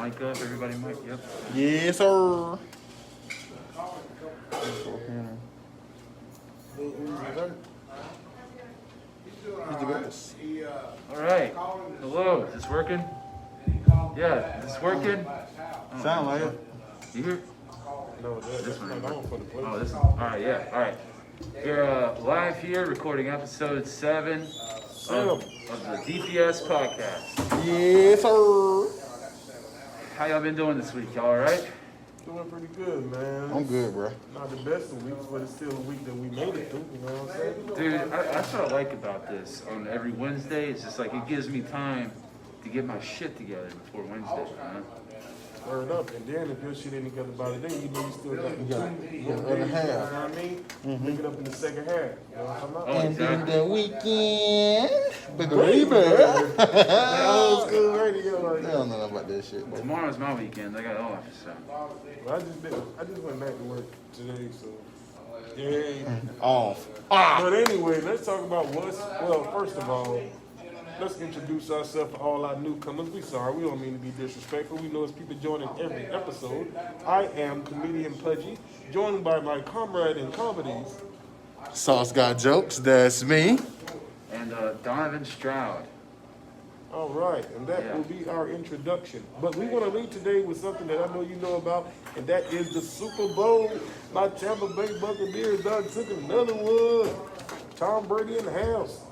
Mic up, everybody mic, yep. Yes, sir. He's the best. All right. Hello, is this working? Yeah, is this working? Oh, Sound like it. You hear? No, that's not on for the play. Oh, this is, all right, yeah, all right. We're live here recording episode 7 of the DPS podcast. Yes, sir. How y'all been doing this week? Y'all all right? Doing pretty good, man. I'm good, bro. Not the best of weeks, but it's still a week that we made it through, you know what I'm saying? Dude, that's what I like about this. On every Wednesday, it's just like it gives me time to get my shit together before Wednesday, man. Word up, and then if your shit ain't together by the day, you know you still got the other half. You know what I mean? Pick it up in the second half. You know what I'm talking about? Oh, And then exactly. the weekend, baby. Old school radio. Like, I don't know nothing about that shit, bro. Tomorrow's my weekend. I got off, so. well, I just went back to work today, so yeah. Off. But anyway, let's talk about first of all, let's introduce ourselves to all our newcomers. We sorry, we don't mean to be disrespectful. We know it's people joining every episode. I am comedian Pudgy, joined by my comrade in comedies. Sauce got jokes. That's me. And Donovan Stroud. All right, and that will be our introduction. But we want to lead today with something that I know you know about, and that is the Super Bowl. My Tampa Bay Buccaneers done took another one. Tom Brady in the house.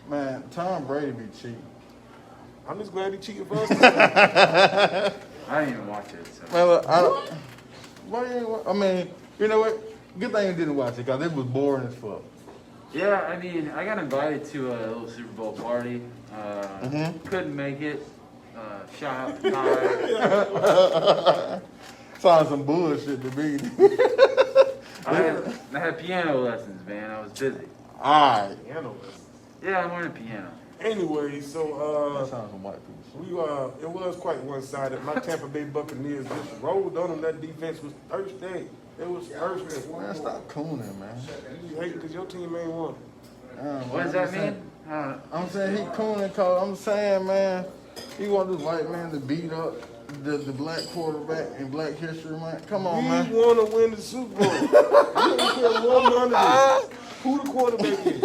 Man, Tom Brady be cheating. I'm just glad he cheated for us. I didn't even watch it, so. Well, why you ain't I mean, you know what? Good thing you didn't watch it, because it was boring as fuck. Yeah, I mean, I got invited to a little Super Bowl party. Couldn't make it. Shot, tired. Sounds some bullshit to me. I had piano lessons, man. I was busy. Alright. Piano lesson. Yeah, I'm learning piano. Anyway, That so sounds some white people shit. it was quite one-sided. My Tampa Bay Buccaneers just rolled on them. That defense was thirsty. It was thirsty. Man, stop cooning, man. You hate because your team ain't won. What does that mean? I don't know. I'm saying he cooning cause I'm saying, man, he want this white man to beat up the black quarterback in Black History Month. Come on, We man. want to win the Super Bowl. We don't care what none of this. Who the quarterback is?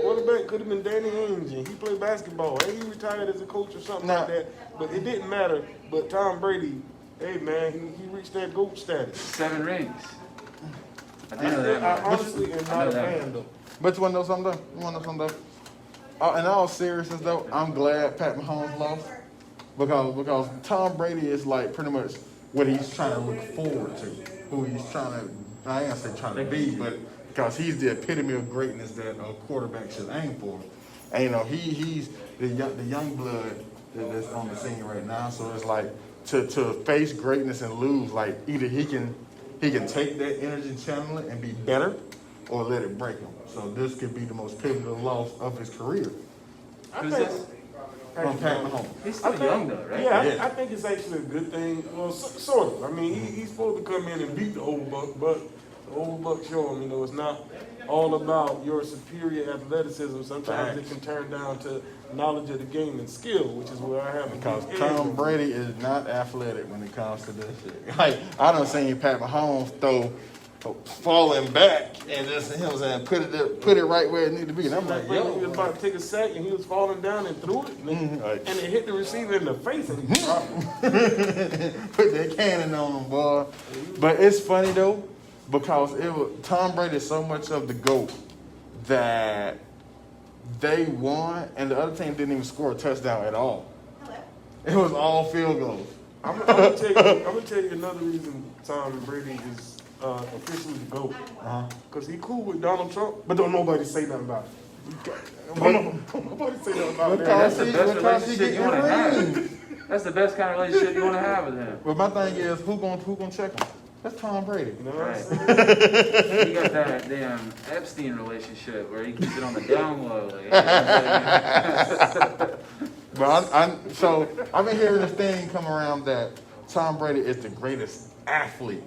Quarterback could have been Danny Ainge, and he played basketball. And he retired as a coach or something like that. But it didn't matter. But Tom Brady, hey man, he reached that GOAT status. 7 rings. I didn't know that. I man. honestly am not a fan though. But you wanna know something though? You wanna know something though? In all seriousness though, I'm glad Pat Mahomes lost. Because Tom Brady is like pretty much what he's trying to look forward to. Who he's trying to, I ain't gonna say trying to be, but because he's the epitome of greatness that a quarterback should aim for. And you know, he's the young blood that's on the scene right now. So it's like to face greatness and lose, like either he can take that energy and channel it and be better, or let it break him. So this could be the most pivotal loss of his career. Who's this? From Pat Mahomes. He's still young, though, right? Yeah, I think it's actually a good thing. Well, sort of. I mean, he's supposed to come in and beat the old buck, but the old buck show him, you know, it's not all about your superior athleticism. Sometimes it can turn down to knowledge of the game and skill, which is where I have a Because big Tom edge. Brady is not athletic when it comes to this shit. Like, I done seen Pat Mahomes throw falling back and just, you know what I'm saying, put it right where it need to be. And I'm like, He was yo. about to take a sack and he was falling down and threw it, and Like, it hit the receiver in the face and he dropped it. put that cannon on him, boy. But it's funny though, because Tom Brady is so much of the GOAT that they won and the other team didn't even score a touchdown at all. It was all field goals. I'm gonna tell you another reason Tom Brady is officially the GOAT. Because he cool with Donald Trump, but don't nobody say nothing about it. Don't nobody say nothing about Because That's the that. best because he relationship you getting want to have. rings. That's the best kind of relationship you want to have with him. But my thing is, who gonna check him? That's Tom Brady. You know what I'm Right. saying? He got that damn Epstein relationship where he keeps it on the down low. Like, you know what I'm saying? But so I've been hearing this thing come around that Tom Brady is the greatest athlete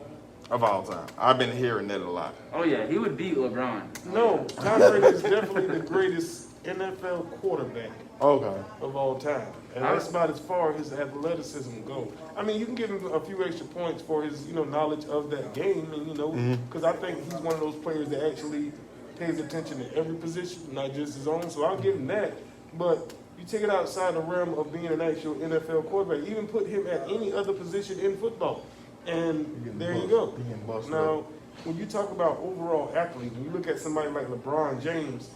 of all time. I've been hearing that a lot. Oh yeah, he would beat LeBron. No, Tom Brady is definitely the greatest NFL quarterback Okay. of all time. And that's about as far as his athleticism goes. I mean, you can give him a few extra points for his, knowledge of that game, and because I think he's one of those players that actually pays attention to every position, not just his own. So I'll give him that. But you take it outside the realm of being an actual NFL quarterback, even put him at any other position in football, and there you go. Now, when you talk about overall athlete, when you look at somebody like LeBron James,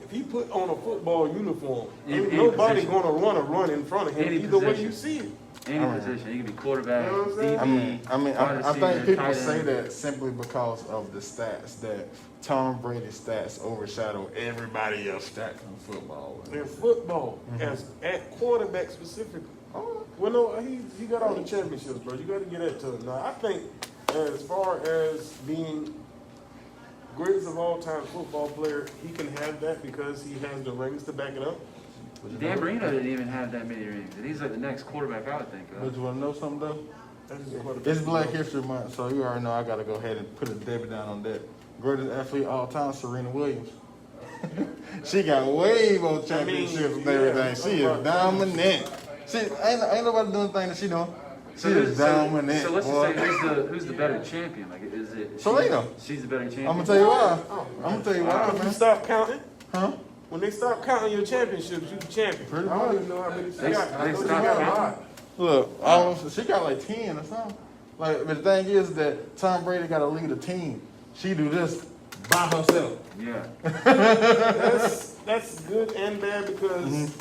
if he put on a football uniform, ain't nobody going to run in front of him either way you see it. Any position. He can be quarterback, You know what I'm saying? DB, I think people tight say end. that simply because of the stats that Tom Brady's stats overshadow everybody else's stats in football. In football, as at quarterback specifically. Well, no, he got all the championships, bro. You got to get that to him. Now, I think as far as being greatest of all time football player, he can have that because he has the rings to back it up. Dan Marino didn't even have that many rings, and he's like the next quarterback I would think of. But you want to know something though? That's just a quarterback. It's Black History Month, so you already know I got to go ahead and put a debit down on that. Greatest athlete of all time, Serena Williams. She got way more championships and everything. She is dominant. Ain't nobody doing the thing that she doing. She is dominant. So let's just boy. say who's the better champion? Like, is it Selena. She's the better champion. I'm gonna tell you why. I'm gonna tell you why, When you man. stop counting, Huh? when they stop counting your championships, you the champion. Pretty I don't much. even know how many she They got. I know she stop got a counting. lot. Look, she got like 10 or something. Like, but the thing is that Tom Brady got to lead a team. She do this by herself. Yeah. That's good and bad because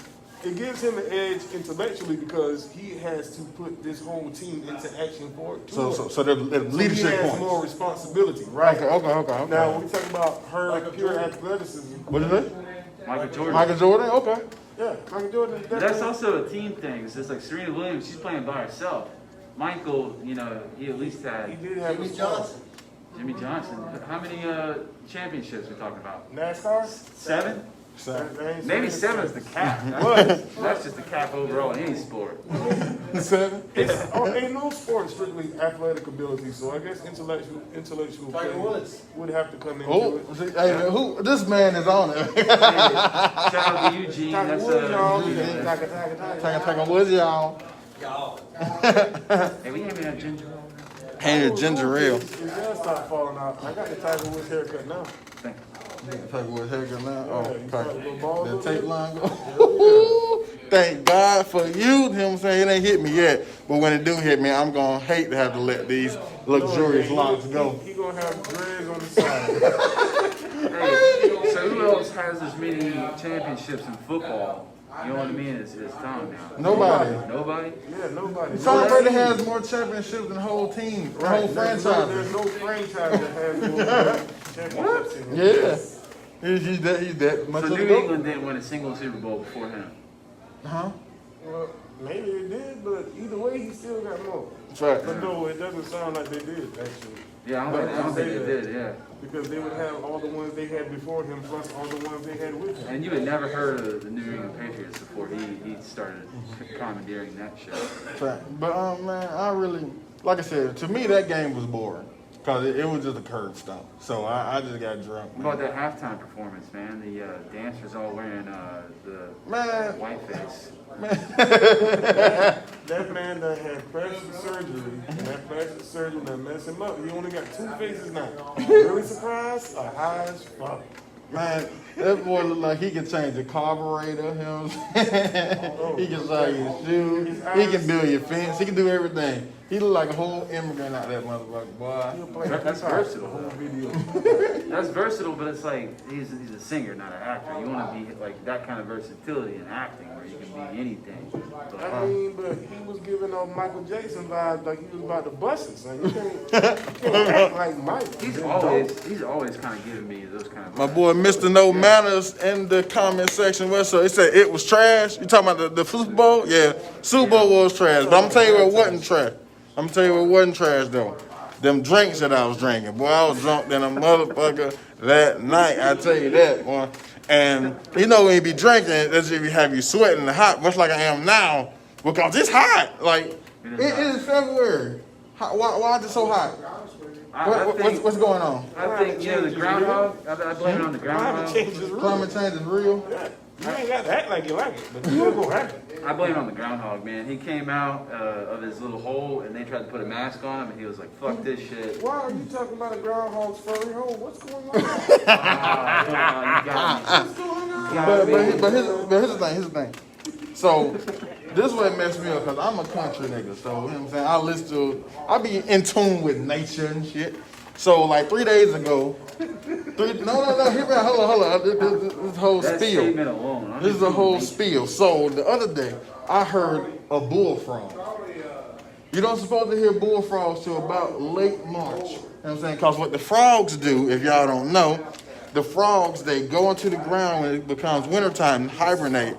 it gives him an edge intellectually because he has to put this whole team into action for it. So the he leadership has points. more responsibility, right? Okay. Now, when we talk about her pure athleticism, What is it? Michael Jordan. Michael Jordan? Okay. yeah, Michael Jordan. But that's also a team thing. It's just like Serena Williams, she's playing by herself. Michael, he at least he had did have Jimmy a Johnson. Jimmy Johnson. How many championships we talking about? NASCAR. 7? I ain't Maybe saying 7 is the cap. But That's just the cap overall in any sport. 7? ain't no sport strictly athletic ability, so I guess intellectual Tiger play Woods. would have to come into Oh, it. see, hey, this man is on it. Shout out to Eugene. Tiger That's Woods, y'all. Eugene. Take Woods, y'all. Y'all. Hey, we haven't had ginger ale. Hand your ginger ale. His hair start falling out. I got the Tiger Woods haircut now. Thank you. Take Woods haircut now. Yeah, you start to go bald a The little tape bit. line go. Thank God for you. You know what I'm saying? It ain't hit me yet. But when it do hit me, I'm going to hate to have to let these luxurious locks go. He gonna have dreads on the side. Hey, so who else has as many championships in football? You know what I mean? It's Tom now. Nobody. Nobody? Yeah, nobody. Tom Brady has more championships than the whole team, the whole There's franchise. no franchise that has more championships in it. Yeah. He's that much So of the New goat. England didn't win a single Super Bowl before him. Huh? Well, maybe it did, but either way, he still got more. That's right. But no, it doesn't sound like they did, actually. Yeah, I don't think they did, yeah. Because they would have all the ones they had before him, plus all the ones they had with him. And you had never heard of the New England Patriots before he started commandeering that show. That's right. But man, I really, like I said, to me that game was boring because it was just a curb stomp. So I just got drunk. What about that halftime performance, man? The dancers all wearing the Man, whiteface. That man that had plastic surgery, and that plastic surgery that messed him up. He only got 2 faces now. Really surprised or high as fuck? man, that boy look like he can change the carburetor. You know what I'm saying? He can sell your shoes. He can build your fence. He can do everything. He look like a whole immigrant out that motherfucker, boy. That's The versatile. whole video. That's versatile, but it's like he's a singer, not an actor. You want to be like that kind of versatility in acting where you can be anything. But, I mean, but he was giving off Michael Jackson vibes like he was about to bust it. Son. You can't act like Mike. he's always kind of giving me those kind of. My boy, Mr. No Manners, in the comment section. Where so he said it was trash. You talking about the Super Bowl? Yeah, Super Bowl was trash. But I'm gonna tell you what wasn't trash. I'm gonna tell you what wasn't trash though. Them drinks that I was drinking. Boy, I was drunk than a motherfucker that night. I tell you that, boy. And you know when you be drinking, that's if you have you sweating hot, much like I am now, because it's hot. Like it is February. Why is it so hot? What's going on? I think, you know, the groundhog, I blame it on the Climate groundhog. change is real. Climate change is real. Yeah. You ain't got to act like you like it, but you gonna happen. I blame it on the groundhog, man. He came out of his little hole and they tried to put a mask on him and he was like, fuck this shit. Why are you talking about a groundhog's furry hole? What's going on? Ah, you got me. What's going on? But here's the thing. So this way messed me up because I'm a country nigga. So you know what I'm saying, I be in tune with nature and shit. So like 3 days ago, hear me out, hold on. This whole That spiel. statement alone. I'm This is just a whole nature. spiel. So the other day, I heard a bullfrog. You don't supposed to hear bullfrogs till about late March. You know what I'm saying? Because what the frogs do, if y'all don't know, the frogs, they go into the ground when it becomes wintertime and hibernate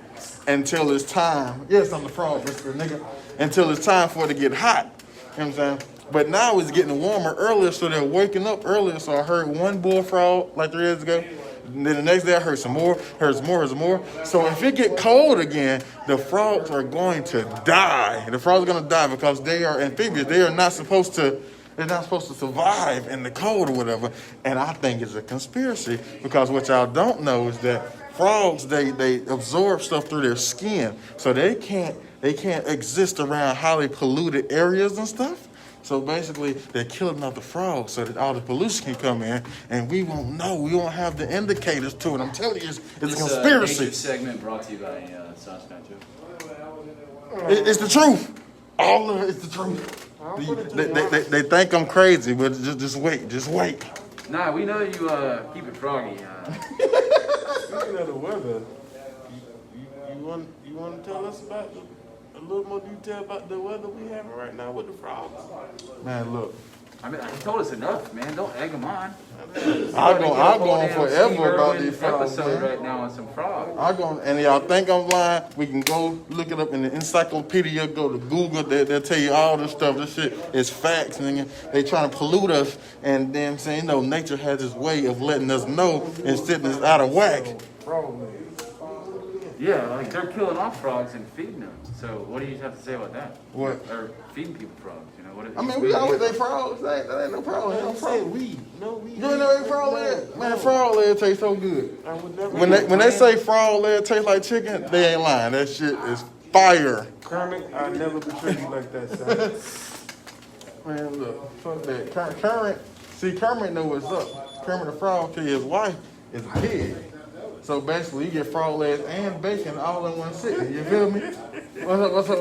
until it's time. Yes, I'm the frog whisperer, nigga. Until it's time for it to get hot. You know what I'm saying? But now it's getting warmer earlier, so they're waking up earlier. So I heard one bullfrog like 3 days ago. And then the next day I heard some more, heard some more. So if it get cold again, the frogs are going to die. The frogs are going to die because they are amphibious. They are not supposed to. They're not supposed to survive in the cold or whatever. And I think it's a conspiracy because what y'all don't know is that frogs they absorb stuff through their skin, so they can't exist around highly polluted areas and stuff. So basically, they're killing off the frogs so that all the pollution can come in, and we won't know. We won't have the indicators to it. I'm telling you, it's a conspiracy. Nature segment brought to you by Sunshine Too. It's the truth. All of it is the truth. They think I'm crazy, but just wait. Nah, we know you keep it froggy. Speaking of the weather, you want to tell us about a little more detail about the weather we having right now with the frogs? Man, look. I mean, he told us enough, man. Don't egg him on. I'll go on forever about these frogs, episode man. right now on some frogs. And y'all think I'm lying, we can go look it up in the encyclopedia, go to Google, they'll tell you all this stuff. This shit is facts, nigga. They trying to pollute us, and then saying, nature has this way of letting us know and sitting us out of whack. Frog legs. Yeah, like they're killing off frogs and feeding them. So what do you have to say about that? What? Or feeding people frogs, you know? I mean, we always say frogs. That ain't no problem. I'm saying we. No, we. You ain't know what frog leg? Man, frog leg tastes so good. I would never. When they say frog leg tastes like chicken, they ain't lying. That shit is fire. Kermit, I never betray you like that, son. Man, look, fuck that. Kermit know what's up. Kermit the Frog to his wife is a pig. So basically, you get frog legs and bacon all in one sitting. You feel me? What's up?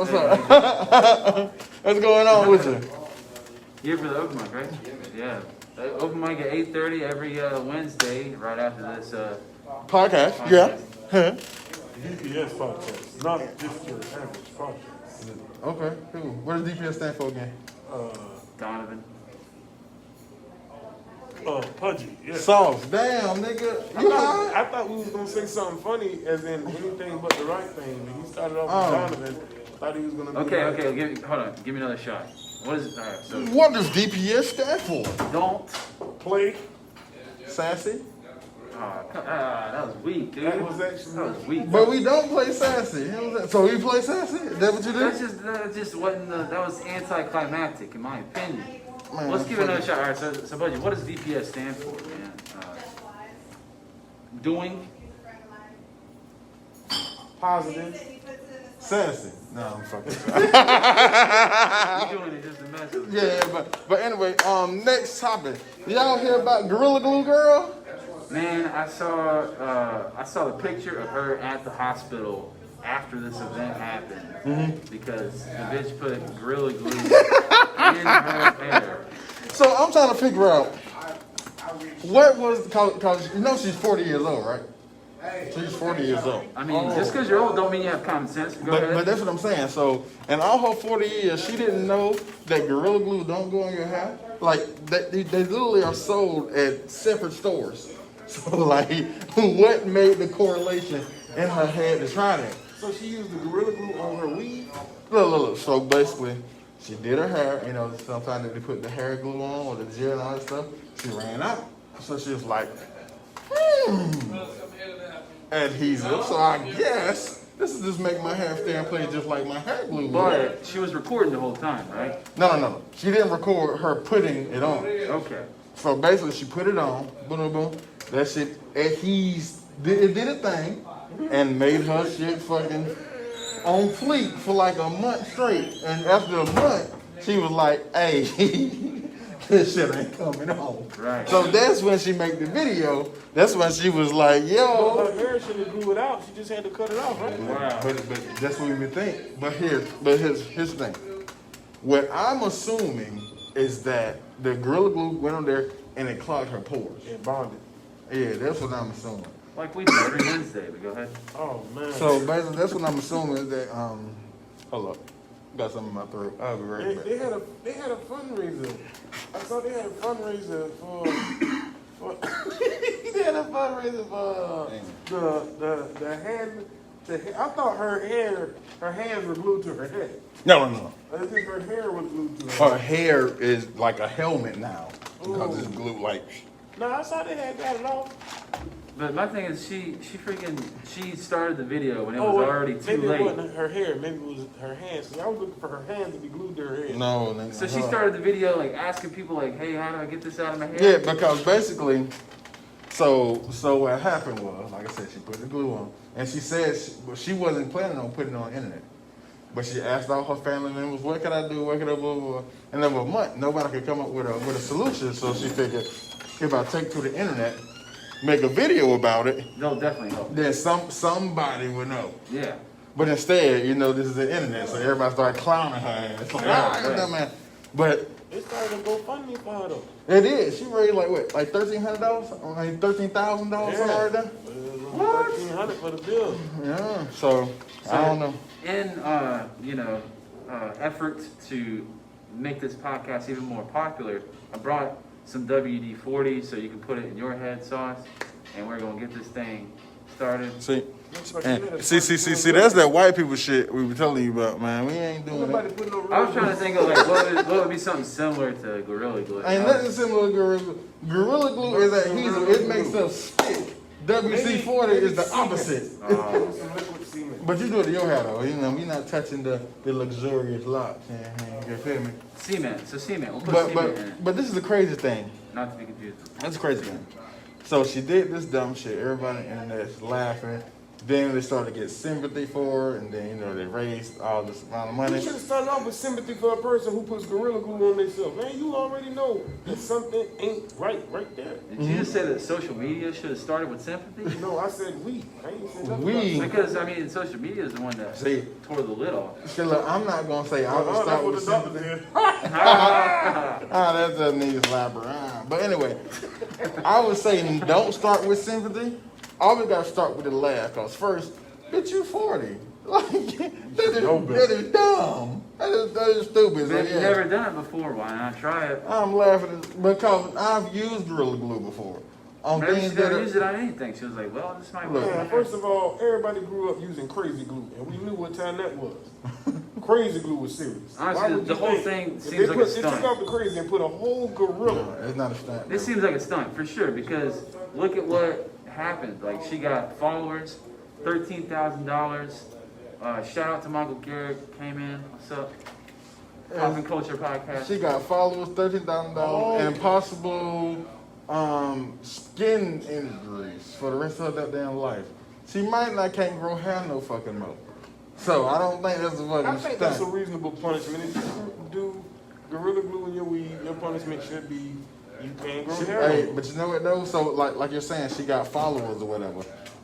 What's going on with you? Here for the open mic, right? Yeah. Open mic at 8:30 every Wednesday, right after this. Podcast, yeah. Huh. DPS podcast, not just your average podcast. Okay, cool. What does DPS stand for again? Donovan. Pudgy, yeah. Sauce. Damn, nigga. You high? I thought we was gonna say something funny, as in anything but the right thing. And he started off with Donovan. Thought he was gonna. Be Okay. Hold on. Give me another shot. What is it? All right. So What does DPS stand for? don't. play. Sassy. That was weak, dude. That was actually. That was weak. But we don't play sassy. You know what I'm saying? So we play sassy? Is that what you do? That just wasn't. That was anticlimactic, in my opinion. Man, Let's give it another shot. All right. So Budgie, what does DPS stand for, man? Doing. Positive. Sassy. No, I'm fucking. You doing it just to mess with me. Yeah, but anyway, next topic. Y'all hear about Gorilla Glue Girl? Man, I saw the picture of her at the hospital after this event happened because the bitch put Gorilla Glue in her hair. So I'm trying to figure out what was, cause you know she's 40 years old, right? She's 40 years old. I mean, just because you're old don't mean you have common sense. Go But ahead. that's what I'm saying. So, in all her 40 years, she didn't know that Gorilla Glue don't go in your hair. Like, they literally are sold at separate stores. So, like, what made the correlation in her head to try that? So she used the Gorilla Glue on her weave. Look. So, basically, she did her hair. You know, sometimes they put the hair glue on or the gel and all that stuff. She ran out. So, she was like, adhesive. So, I guess This is just make my hair stay in place just like my hair glue. But she was recording the whole time, right? No. She didn't record her putting it on. Okay. So basically, she put it on. Boom, boom, boom. That shit, it did a thing, and made her shit fucking on fleek for like a month straight. And after a month, she was like, "Hey, this shit ain't coming on." Right. So that's when she made the video. That's when she was like, "Yo." Well, her hair should have grew it out. She just had to cut it off, right? Wow. But that's what we think. But here's the thing. What I'm assuming is that the Gorilla Glue went on there and it clogged her pores. And bonded. Yeah, that's what I'm assuming. Like we do every Wednesday, but go ahead. Oh man. So basically, that's what I'm assuming is that hold up, got something in my throat. I'll be right back. They had a fundraiser. I saw they had a fundraiser for they had a fundraiser for the hand. I thought her hands were glued to her head. No. I think her hair was glued to her Her hair is like a helmet now because it's glued like. No, I saw they had got it off. But my thing is, she started the video when it was already too maybe late. it wasn't her hair, maybe it was her hands. 'Cause I was looking for her hands to be glued to her head. No, nigga. So she started the video like asking people like, "Hey, how do I get this out of my hair?" Yeah, because basically, so what happened was, like I said, she put the glue on, and she said she wasn't planning on putting it on the internet. But she asked all her family members, "What can I do? What can I do?" And over a month, nobody could come up with a solution. So she figured, if I take to the internet, make a video about it, No, definitely help. then somebody would know. Yeah. But instead, this is the internet, so everybody started clowning her ass. Like, man. But They started to go funny for her though. it is. She raised like what, like $1,300, like $13,000 something like that. $1,300 for the bill. Yeah. So I don't know. In effort to make this podcast even more popular, I brought some WD-40 so you can put it in your head sauce, and we're gonna get this thing started. See, that's that white people shit we were telling you about, man. We ain't doing Nobody that. put no I was trying to think of like what would be something similar to Gorilla Glue. Ain't nothing similar to Gorilla Glue. Gorilla Glue is adhesive. It makes stuff stick. WC-40 is the opposite. Some liquid semen. But you do it to your hair though. We're not touching the luxurious locks. You feel me? Cement. So cement. We'll put cement in it. But this is the crazy thing. Not to be confused. That's the crazy thing. So she did this dumb shit. Everybody on the internet is laughing. Then they started to get sympathy for her, and then they raised all this amount of You money. should have started off with sympathy for a person who puts Gorilla Glue on themselves. Man, you already know that something ain't right there. Did you just say that social media should have started with sympathy? No, I said we. I ain't said nothing We. Because social media is the one that See, tore the lid off. see, look, I'm not gonna say I would about start that. with That's what the doctor sympathy. did. That doesn't need to elaborate. But anyway, I would say don't start with sympathy. Always gotta start with a laugh. Cause first, bitch, you 40. Like that is dumb. That is stupid. But So, if you've yeah. never done it before, why not try it? I'm laughing because I've used Gorilla Glue before on Maybe she things that never are. used it on anything. She was like, well, this might work. Look. Man, first of all, everybody grew up using crazy glue, and we knew what time that was. Crazy glue was serious. Honestly, Why would the you whole think thing if seems they like put, a They stunt. took out the crazy and put a whole gorilla. It's not a stunt. This seems like a stunt for sure because look at what happened. Like she got followers, $13,000. Shout out to Michael Garrett, came in. What's up? Pop and Culture Podcast. She got followers, $13,000, and possible skin injuries for the rest of her damn life. She might not can't grow hair no fucking more. So I don't think that's a fucking I think that's a stunt. reasonable punishment. If you do Gorilla Glue in your weed, your punishment should be you can't grow hair. Hey, but you know what though? So like you're saying, she got followers or whatever.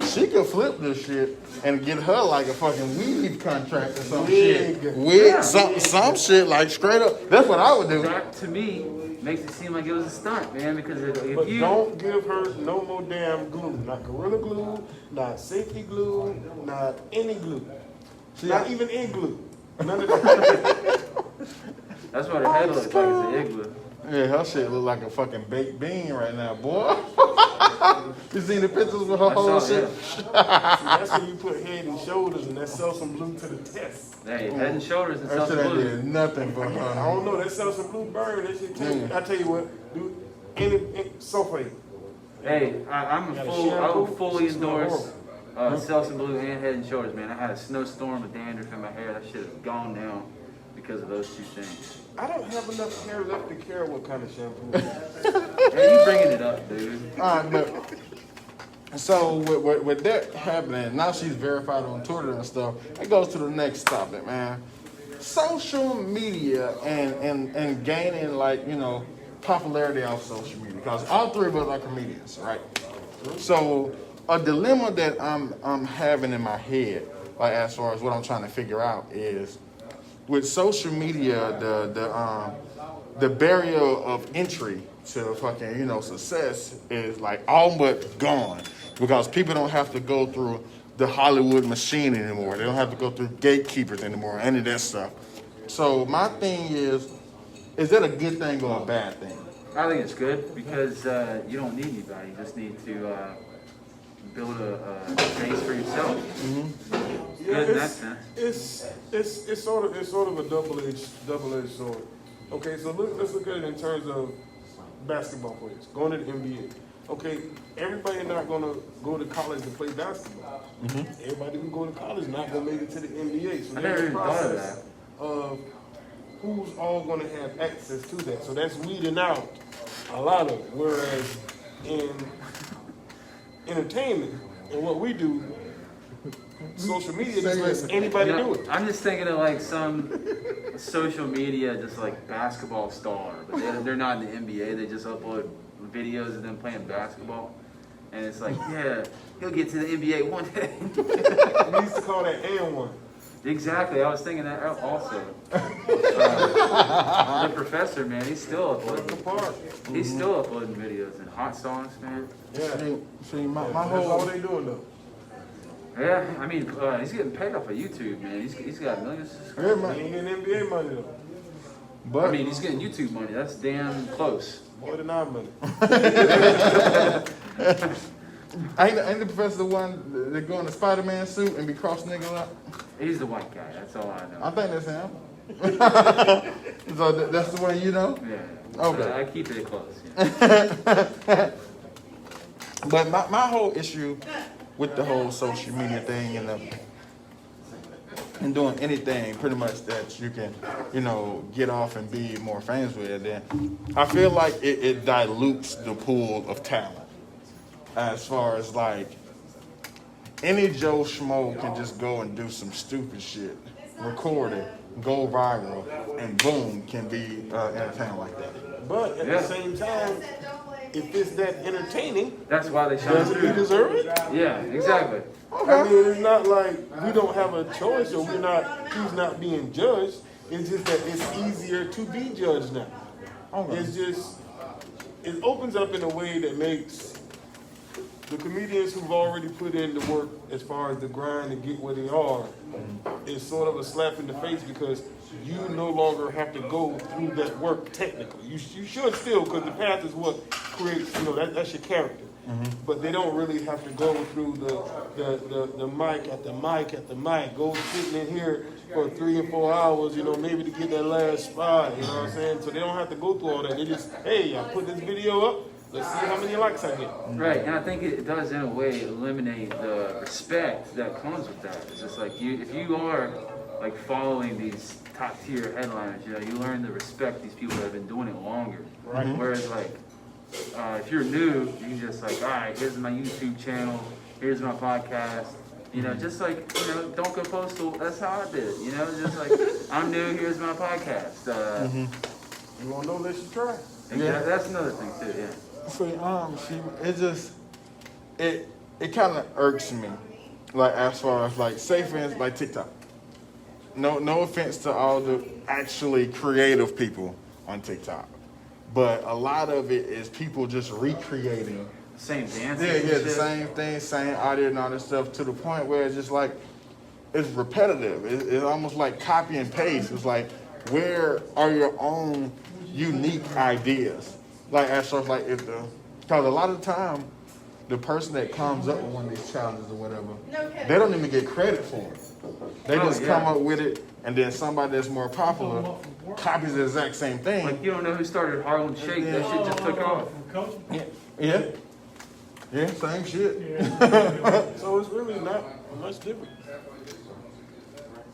She could flip this shit and get her like a fucking weed contract or some shit. Wig, some shit like straight up. That's what I would do. That to me makes it seem like it was a stunt, man. Because if But you don't give her no more damn glue. Not Gorilla Glue, not safety glue, not any glue. Not even igloo. None of that. that's what her head looks like. It's an igloo. Yeah, her shit look like a fucking baked bean right now, boy. You seen the pictures with her I whole saw shit? it. See, that's when you put head and shoulders and that sells some blue to the test. Hey, head and shoulders and That self shit ain't blue. did nothing for I her. don't know, that sells some blue burn. That shit take, I tell you what, do any sulfate. Hey, I Got a would shampoo, fully she smell endorse horrible. Selsun Blue and Head and Shoulders, man. I had a snowstorm with dandruff in my hair. That shit is gone now because of those two things. I don't have enough hair left to care what kind of shampoo. Hey, you bringing it up, dude. All right, but so with that happening, now she's verified on Twitter and stuff. It goes to the next topic, man. Social media and gaining, like, you know, popularity off social media, because all three of us are comedians, right? So a dilemma that I'm having in my head, like as far as what I'm trying to figure out, is with social media, the barrier of entry to fucking, you know, success is like all but gone, because people don't have to go through the Hollywood machine anymore. They don't have to go through gatekeepers anymore, any of that stuff. So my thing is that a good thing or a bad thing? I think it's good because you don't need anybody. You just need to build a base for yourself. Yeah, Good in that sense. it's sort of a double-edged sword. Okay, so let's look at it in terms of basketball players going to the NBA. Okay, everybody not gonna go to college to play basketball. Everybody who go to college not gonna make it to the NBA. So I there's never a even thought of process of who's all gonna have access to that. So that's weeding out a lot of it. Whereas in entertainment and what we do, social media just lets anybody You know, do it. I'm just thinking of like some social media, just like basketball star, but they're not in the NBA. They just upload videos of them playing basketball, and it's like, yeah, he'll get to the NBA one day. We used to call that and1. Exactly, I was thinking that also. The professor, man, he's still uploading. He's still uploading videos and hot songs, man. Yeah. See, my That's all whole they doing though. Yeah, I mean, he's getting paid off of YouTube, man. He's got millions of subscribers. yeah, They ain't getting NBA money though. but I mean, he's getting YouTube money. That's damn close. More than our money. ain't the professor the one that go in the Spider-Man suit and be crossing niggas out? He's the white guy. That's all I know. I think that's him. So that's the one you know? Yeah. Okay. So I keep it close. Yeah. But my whole issue with the whole social media thing and doing anything pretty much that you can, you know, get off and be more famous with, then I feel like it dilutes the pool of talent. As far as like any Joe Schmo can just go and do some stupid shit, record it, go viral, and boom, can be entertained like that. But at Yeah. the same time, if it's that entertaining, That's why they shine doesn't he through. deserve it? Yeah, exactly. I mean, it's not like we don't have a choice or he's not being judged. It's just that it's easier to be judged now. Okay. It's just, it opens up in a way that makes the comedians who've already put in the work as far as the grind to get where they are, is sort of a slap in the face because you no longer have to go through that work technically. You should still, because the path is what creates, you know, that's your character. But they don't really have to go through the mic at the mic, go sitting in here for 3 or 4 hours, you know, maybe to get that last spot, you know what I'm saying? So they don't have to go through all that. They just, hey, I put this video up, let's see how many likes I get. Right, and I think it does in a way eliminate the respect that comes with that. It's just like if you are like following these top tier headliners, you know, you learn to respect these people that have been doing it longer. Right. Whereas like if you're new, you can just like, all right, here's my YouTube channel, here's my podcast. You know, just like, you know, don't go postal. That's how I did. You know, just like I'm new. Here's my podcast. You won't know unless you try. Yeah. That's another thing too. Yeah. See, it just it kind of irks me, like as far as like, say for instance, like TikTok. No offense to all the actually creative people on TikTok, but a lot of it is people just recreating. Same dances. Yeah, and the shit. same thing, same audio and all this stuff, to the point where it's just like, it's repetitive. It's almost like copy and paste. It's like, where are your own unique ideas? Like, as far as like, because a lot of the time, the person that comes up with one of these challenges or whatever, they don't even get credit for it. They just yeah. come up with it, and then somebody that's more popular copies the exact same thing. Like, you don't know who started Harlem Shake. That shit just took off. Yeah. Yeah, same shit. So it's really not much different.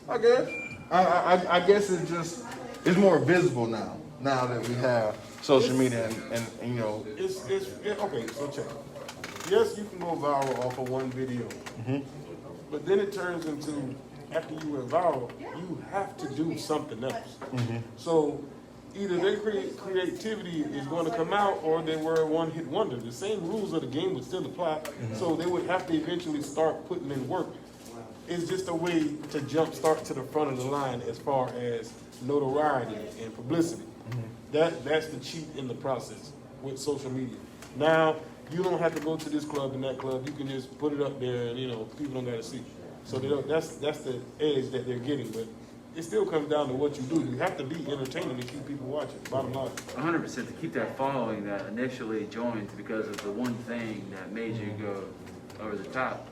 I guess. I guess it's more visible now. Now that we have social media and you know. Okay, so check it. Yes, you can go viral off of one video. But then it turns into, after you went viral, you have to do something else. So either their creativity is going to come out or they were a one-hit wonder. The same rules of the game would still apply, so they would have to eventually start putting in work. It's just a way to jump start to the front of the line as far as notoriety and publicity. That's the cheat in the process with social media. Now, you don't have to go to this club and that club. You can just put it up there and, you know, people don't got to see. So that's the edge that they're getting. But it still comes down to what you do. You have to be entertaining to keep people watching, bottom line. 100% to keep that following that initially joined because of the one thing that made you go over the top.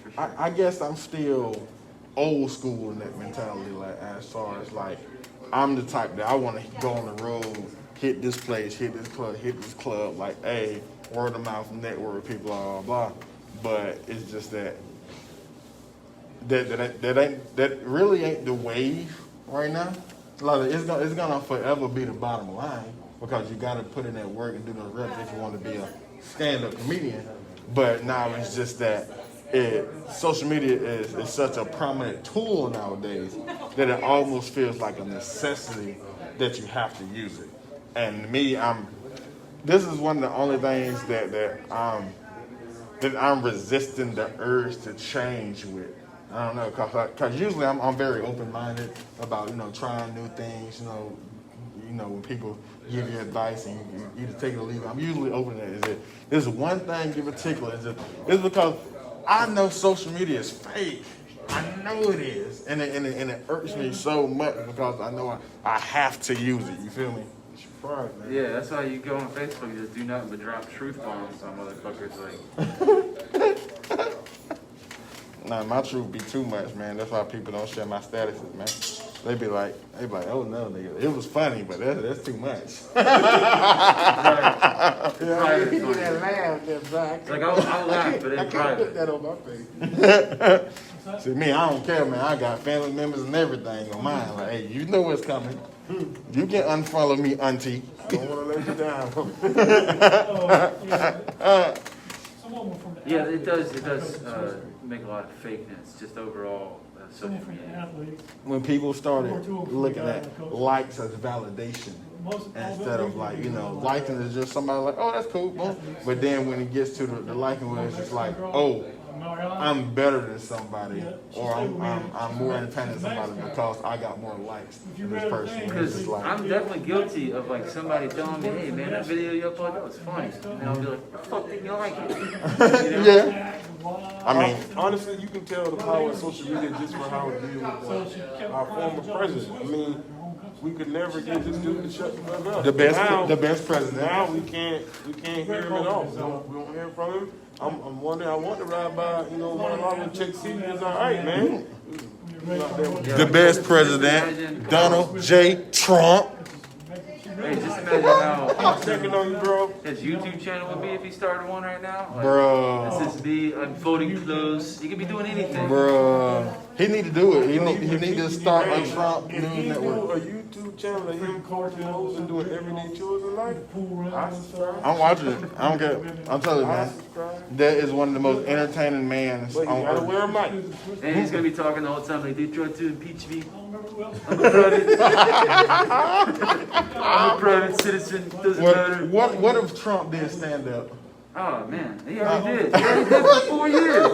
For sure. I guess I'm still old school in that mentality, like as far as like I'm the type that I want to go on the road, hit this place, hit this club, like hey, word of mouth network, people, blah blah blah. But it's just that really ain't the wave right now. Like it's gonna forever be the bottom line because you gotta put in that work and do those reps if you want to be a stand-up comedian. But now it's just that social media is such a prominent tool nowadays that it almost feels like a necessity that you have to use it. And me, this is one of the only things that I'm resisting the urge to change with. I don't know, cause usually I'm very open-minded about, you know, trying new things, you know, when people give you advice and you either take it or leave it, I'm usually open to it. There's one thing in particular, it's because I know social media is fake. I know it is. And it irks me so much because I know I have to use it, you feel me? It's your pride, man. Yeah, that's why you go on Facebook, you just do nothing but drop truth bombs on motherfuckers like. Nah, my truth be too much, man. That's why people don't share my statuses, man. They be like, oh no, nigga, it was funny, but that's too much. Right. Yeah, I didn't get that laugh that back. It's like, I'll laugh, but I in can't put private. that on my face. See, me, I don't care, man. I got family members and everything on mine. Like, hey, you know what's coming. You can unfollow me, auntie. I don't want to let you down. Yeah, it does make a lot of fakeness, just overall social Someone from the media. athletes. When people started looking at likes as validation instead of like, you know, liking is just somebody like, oh, that's cool, boom. But then when it gets to the liking where it's just like, oh, I'm better than somebody, or I'm more independent than somebody because I got more likes than this person. It's Because just like, I'm definitely guilty of like somebody telling me, hey man, that video you uploaded, that was funny. And I'll be like, what the fuck didn't you like it? You know? yeah. I mean, Honestly, you can tell the power of social media just for how it deals with our former president. I mean, we could never get this dude to shut the fuck up. the best president. Now we can't hear him at all. We don't hear from him. I'm wondering. I want to ride by, you know, one of our checks. See if it's all right, man. The best president, Donald J. Trump. Hey, just imagine how I'm checking on you, bro. his YouTube channel would be if he started one right now. Like, Bro. This is me, I'm folding clothes. He could be doing anything. Bruh. He need to do it. He need to start a Trump If News he do Network. a YouTube channel of him folding clothes and doing everyday chores in life, I subscribe. I'm watching it. I don't care. I'm telling you, I man. subscribe. That is one of the most entertaining mans But you on gotta earth. wear a mic. And he's gonna be talking the whole time like they tried to impeach me. I'm a private citizen. Doesn't matter. What if Trump did stand up? Oh man, he already did. He already did for 4 years.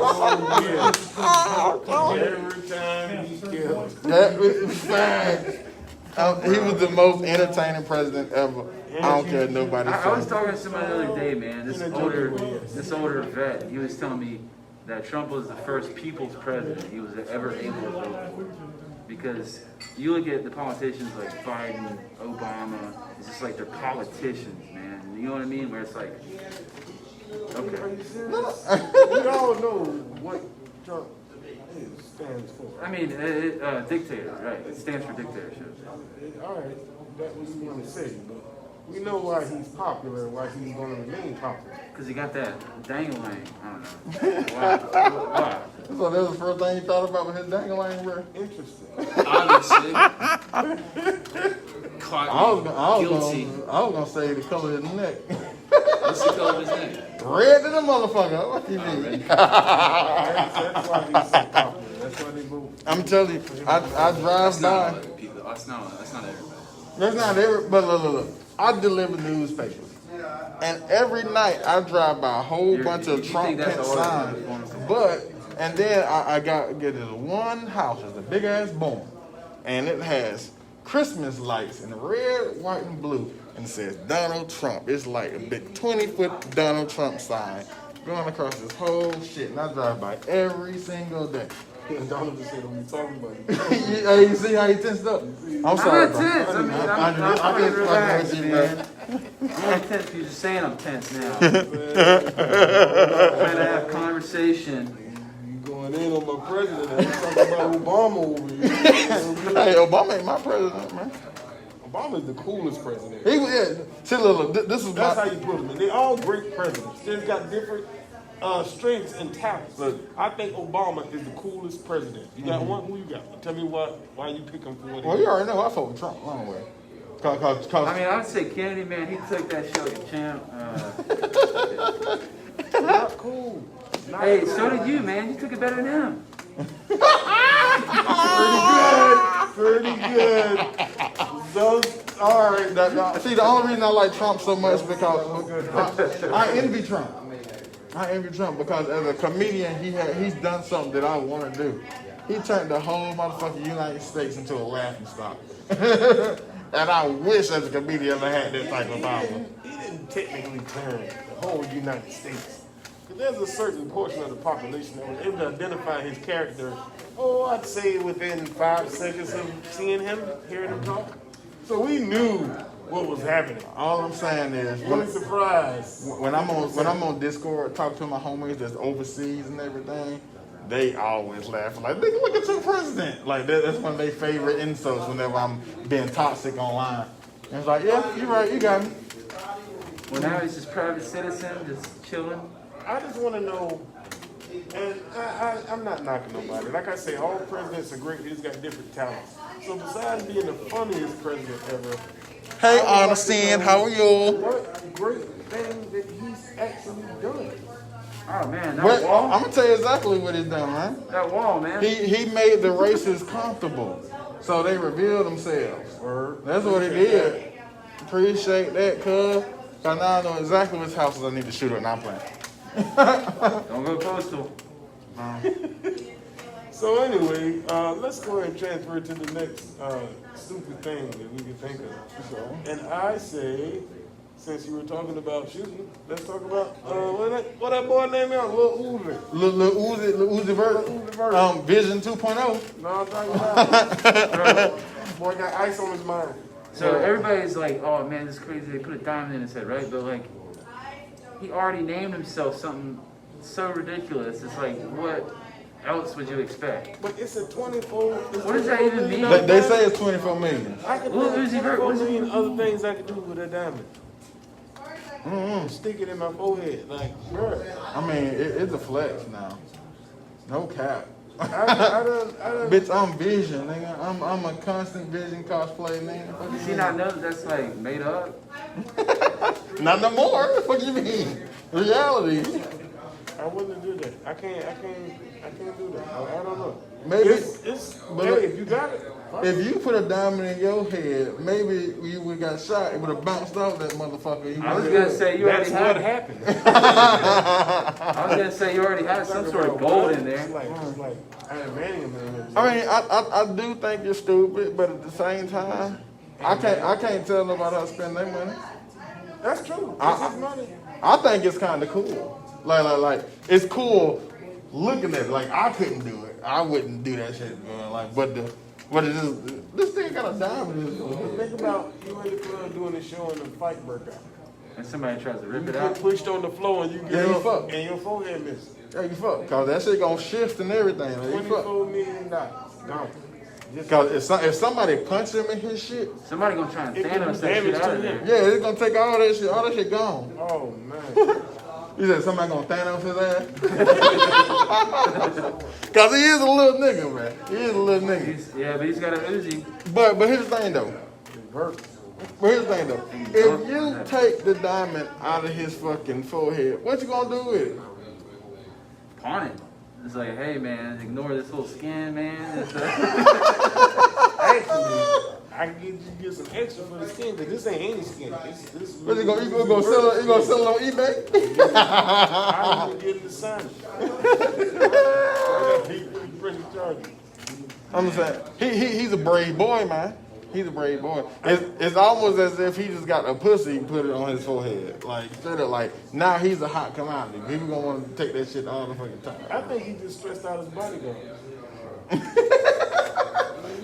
Every time he kills. That was facts. He was the most entertaining president ever. I don't care nobody I was says. talking to somebody the other day, man. This older vet. He was telling me that Trump was the first people's president he was ever able to vote for. Because you look at the politicians like Biden, Obama, it's just like they're politicians, man. You know what I mean? Where it's like, okay. We all know what Trump stands for. I mean, dictator, right? It stands for dictatorship. All right, that was you want to say, but we know why he's popular and why he's going to remain popular. Because he got that dangling. I don't know. Why? So that was the first thing you thought about with his dangling, bro? Interesting. Obviously. Caught guilty. I was gonna say the color of his neck. What's the color of his neck? Red to the motherfucker. What you mean? That's why he's so popular. That's why they vote. I'm telling you, I drive That's not by. all the people. That's not everybody. That's not every, but look. I deliver newspapers. And every night I drive by a whole bunch of you Trump think that's pent all signs. And then I get this one house, it's a big ass barn. And it has Christmas lights in red, white, and blue. And it says Donald Trump. It's like a big 20-foot Donald Trump sign going across this whole shit. And I drive by every single day. And Donald just said, "What you talking about?" Hey, you see how he tensed up? I'm sorry, I'm not tense. I mean, I'm pretty relaxed, man. I'm not tense. You're just saying I'm tense now. I'm trying to have conversation. You going in on my president and you talking about Obama over here. Hey, Obama ain't my president, man. Obama's the coolest president. He was, yeah. See, look, this is That's my. how you put them. They all great presidents. They just got different strengths and talents. Look. I think Obama is the coolest president. You got one? Who you got? Tell me why you pick him for what he Well, is. you already know I fought with Trump long way. Cause, I mean, I would say Kennedy, man, he took that show to champ. Not cool. Not Hey, cool. so did you, man. You took it better than him. Pretty good. Those, all right. see, the only reason I like Trump so much because I envy Trump. I envy Trump because as a comedian, he's done something that I want to do. He turned the whole motherfucking United States into a laughing stock. And I wish as a comedian I had that type of power. He didn't technically turn the whole United States. Because there's a certain portion of the population that was able to identify his character, I'd say within 5 seconds of seeing him, hearing him talk. So we knew what was happening. All I'm saying is, Really surprised. when I'm on Discord, talking to my homies that's overseas and everything, they always laugh like, "Nigga, look at your president!" Like that's one of their favorite insults whenever I'm being toxic online. And it's like, yeah, you're right, you got me. Well, now he's just private citizen, just chilling. I just want to know, and I'm not knocking nobody. Like I say, all presidents are great. They just got different talents. So besides being the funniest president ever, Hey, I would like to Ernestine, know how are you? what great thing that he's actually done. Oh, man, that Well, wall. I'm gonna tell you exactly what he's done, man. That wall, man. He made the races comfortable, so they revealed themselves. That's what he did. Appreciate that, cuz. Cause now I know exactly which houses I need to shoot at, and I'm playing. Don't go postal. So anyway, let's go ahead and transfer to the next stupid thing that we can think of. And I say, since you were talking about shooting, let's talk about what that boy name is, Lil Uzi. Lil Uzi Vert. Vision 2.0. No, I'm talking about boy got ice on his mind. So everybody's like, oh, man, this is crazy. They put a diamond in his head, right? But, like, he already named himself something so ridiculous. It's like, what else would you expect? But it's a 24. What does that even mean? They say it's 24 million. I could Lil do Uzi Vert, 24 what does it million other things I could do with a diamond. Stick it in my forehead, like, sure. I mean, it's a flex now. No cap. I done. Bitch, I'm Vision, nigga. I'm a constant Vision cosplay, nigga. Does he not know that that's, like, made up? Not no more. What do you mean? Reality. I wouldn't do that. I can't do that. I don't know. Maybe- it's but hey, look- if you got it. If you put a diamond in your head, maybe you would got shot. It would have bounced off that motherfucker. I was gonna say you already That's what had. happened. I was gonna say you already had some sort of gold in there. It's like adamantium in there. I mean, I do think you're stupid, but at the same time, I can't tell nobody how to spend their money. That's true. I- It's his money. I think it's kind of cool. Like it's cool looking at it. Like I couldn't do it. I wouldn't do that shit. Man. Like, but it is. This thing got a diamond. in it. Think about you in the club doing a show and the fight broke out. And somebody tries to You rip it get out. pushed on the floor and you get Yeah, you up fucked. and your forehead missing. Yeah, you fuck. Cause that shit gonna shift and everything. Like, you fuck. $24 million. Gone. Cause if somebody punch him in his shit, Somebody gonna try and It can Thanos do that shit damage out to of there. him. yeah, it's gonna take all that shit gone. Oh man. You said somebody gonna Thanos his ass? Cause he is a little nigga, man. He is a little nigga. Yeah, but he's got a Uzi. But here's the thing though. Hurt. But here's the thing though. If you take the diamond out of his fucking forehead, what you gonna do with it? Pawn it. It's like, hey man, ignore this little skin, man. Actually, I can get some extra for the skin, but this ain't any skin. This What you gonna sell it? You gonna sell it on eBay? I ain't getting the sign. I'm saying he's a brave boy, man. He's a brave boy. It's almost as if he just got a pussy and put it on his forehead. Like straight up, like now he's a hot commodity. People gonna want to take that shit all the fucking time. I think he just stressed out his bodyguard.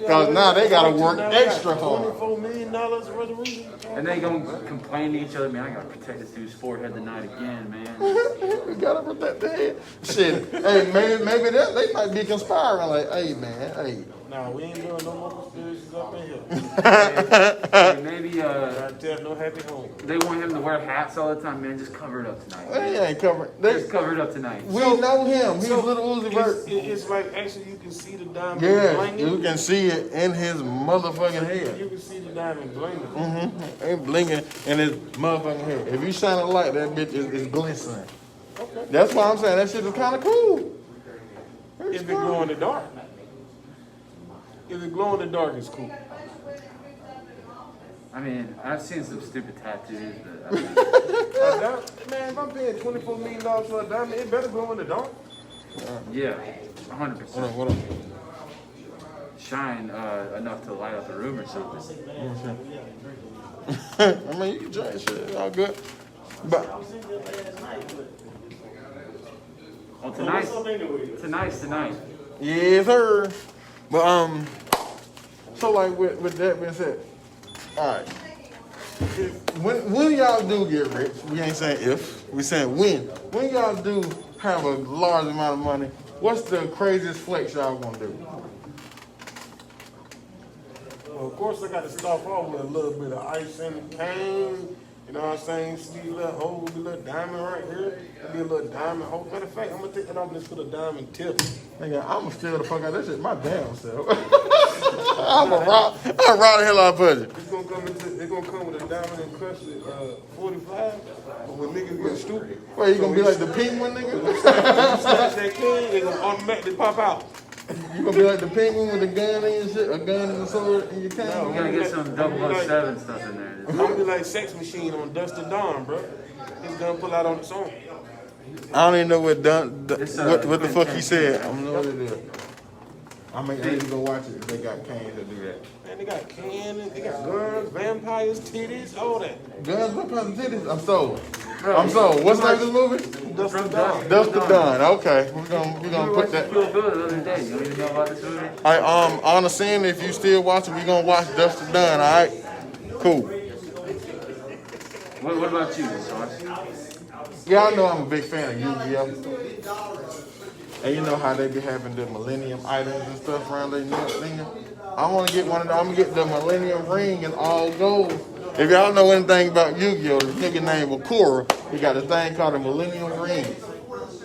Cause now they gotta work extra hard. $24 million worth of reason. And they gonna complain to each other, man, I gotta protect this dude's forehead tonight again, man. We gotta protect the head. Shit. Hey, maybe they might be conspiring. Like, hey man, hey. Nah, we ain't doing no more conspiracies up in here. Hey, maybe I tell no happy home. they want him to wear hats all the time, man. Just cover it up tonight. He ain't covered. Just cover it up tonight. We know him. He's little Uzi Vert. It's like actually you can see the diamond Yeah, blinging. you can see it in his motherfucking head. You can see the diamond blinging. Mm-hmm. Ain't blinking in his motherfucking head. If you shine a light, that bitch is glistening. Okay. That's why I'm saying that shit is kind of cool. If it glow in the dark. If it glow in the dark, it's cool. I mean, I've seen some stupid tattoos, but I mean, Man, if I'm paying $24 million for a diamond, it better glow in the dark. yeah, 100%. Hold on. Shine enough to light up a room or something. I mean, you can drink shit. It's all good. But Well, tonight's tonight. yes, sir. But so like with that being said, all right. When y'all do get rich, we ain't saying if, we saying when. When y'all do have a large amount of money, what's the craziest flex y'all gonna do? Well, of course, I got to start off with a little bit of ice and cane. You know what I'm saying? See a little hole, a little diamond right here. Be a little diamond hole. Matter of fact, I'm gonna take that off and just put a diamond tip. Nigga, I'ma steal the fuck out of that shit my damn self. I'ma rob the hell out of budget. It's gonna come with a diamond encrusted 45. But when niggas get stupid, Wait, you gonna be like the penguin nigga? snatch that can, they gonna automatically pop out. You gonna be like the penguin with a gun in your shit, a gun and a sword in your You can? gotta get some 007 stuff in there. I'm gonna be like Sex Machine on Dust to Dawn, bro. It's gonna pull out on its own. I don't even know what It's, what the fuck he said. I don't know what it is. I mean, I need to go watch it if they got cans that do that. Man, they got cannons, they got guns, vampires, titties, all that. Guns, what kind of titties? I'm sold. Bro, I'm sold. What's the name of this movie? Dust to From Dawn. Dust to Dawn. Okay, we're gonna You put that. feel good the other day. You don't even know about this movie? On the scene, if you still watching, we gonna watch Dust to Dawn. All right, cool. What about you, Sauce? Y'all know I'm a big fan of Yu-Gi-Oh. And you know how they be having the Millennium items and stuff around their neck finger. I want to get one of them. I'm gonna get the Millennium ring in all gold. If y'all know anything about Yu-Gi-Oh, the nigga named Okura, he got a thing called a Millennium ring,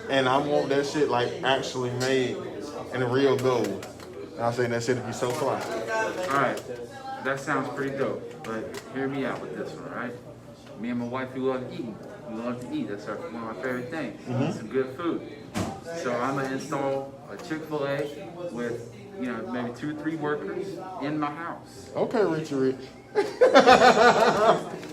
and I want that shit like actually made in the real gold. And I'm saying that shit would be so fly. Alright, that sounds pretty dope, but hear me out with this one, alright? Me and my wife, we love eating. We love to eat. That's one of my favorite things. Some good food. So I'm gonna install a Chick-fil-A with, you know, maybe 2 or 3 workers in my house. Okay, Richie Rich.